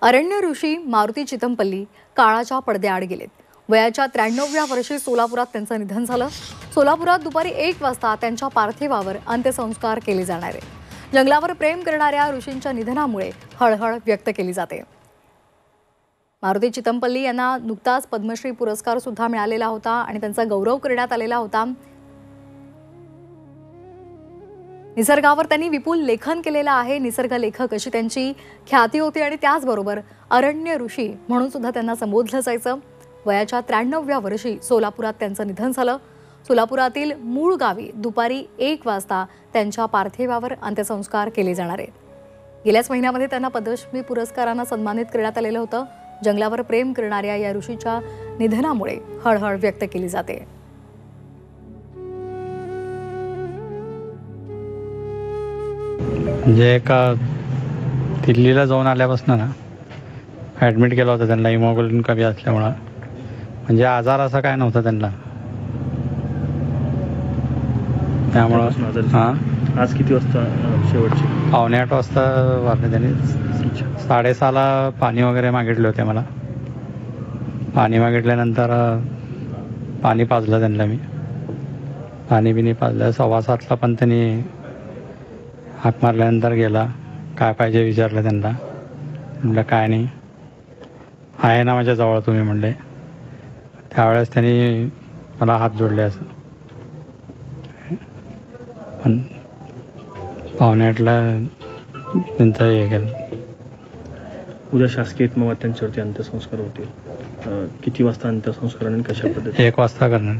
अरण्य ऋषी मारुती चितमपल्ली काळाच्या पडद्याआड गेलेत। वयाच्या 93व्या वर्षी सोलापुरात त्यांचं निधन झालं। सोलापुरात दुपारी 1 वाजता त्यांच्या पार्थिवावर अंत्यसंस्कार केले जाणार आहेत। जंगलावर प्रेम करणाऱ्या ऋषींच्या निधनामुळे हळहळ व्यक्त केली जाते। मारुती चितमपल्ली यांना नुकताच पद्मश्री पुरस्कार सुद्धा मिळालेला होता आणि त्यांचा गौरव करण्यात आलेला होता। निसर्गावर त्यांनी विपुल लेखन केलेलं आहे। निसर्ग लेखक अशी त्यांची ख्याती होती आणि त्याचबरोबर अरण्य ऋषी म्हणून सुद्धा त्यांना संबोधलं जायचं। वयाच्या 93व्या वर्षी सोलापुरात त्यांचं निधन झालं। सोलापुरातील मूळ गावी दुपारी 1 वाजता त्यांच्या पार्थिवावर अंत्यसंस्कार केले जाणार आहेत। गेल्याच महिन्यामध्ये त्यांना पद्मश्री पुरस्काराने सन्मानित करण्यात आलेलं होतं। जंगलावर प्रेम करणाऱ्या या ऋषीच्या निधनामुळे हळहळ व्यक्त केली जाते। म्हणजे एका दिल्लीला जाऊन आल्यापासून ना ॲडमिट केलं होतं त्यांना हिमोग्लोबिन कमी असल्यामुळं। म्हणजे आजार असा काय नव्हता त्यांना, त्यामुळं हां आज किती वाजता शेवटची? 7:45 वाजता वारले त्यांनी। 6:30ला पाणी वगैरे मागितले होते मला। पाणी मागितल्यानंतर पाणी पाजलं त्यांना मी। पाणी बिनी पाजलं। 7:15ला पण त्यांनी हाक मारल्यानंतर गेला। काय पाहिजे विचारलं त्यांना। म्हटलं काय नाही, आहे ना माझ्या जवळ तुम्ही म्हणले। त्यावेळेस त्यांनी मला हात जोडले असं। पण 7:45ला त्यांचं हे केलं। उद्या शासकीय इतमामात त्यांच्यावरती अंत्यसंस्कार होतील। किती वाजता अंत्यसंस्कार आणि कशा पद्धतीने? 1 वाजता करणार।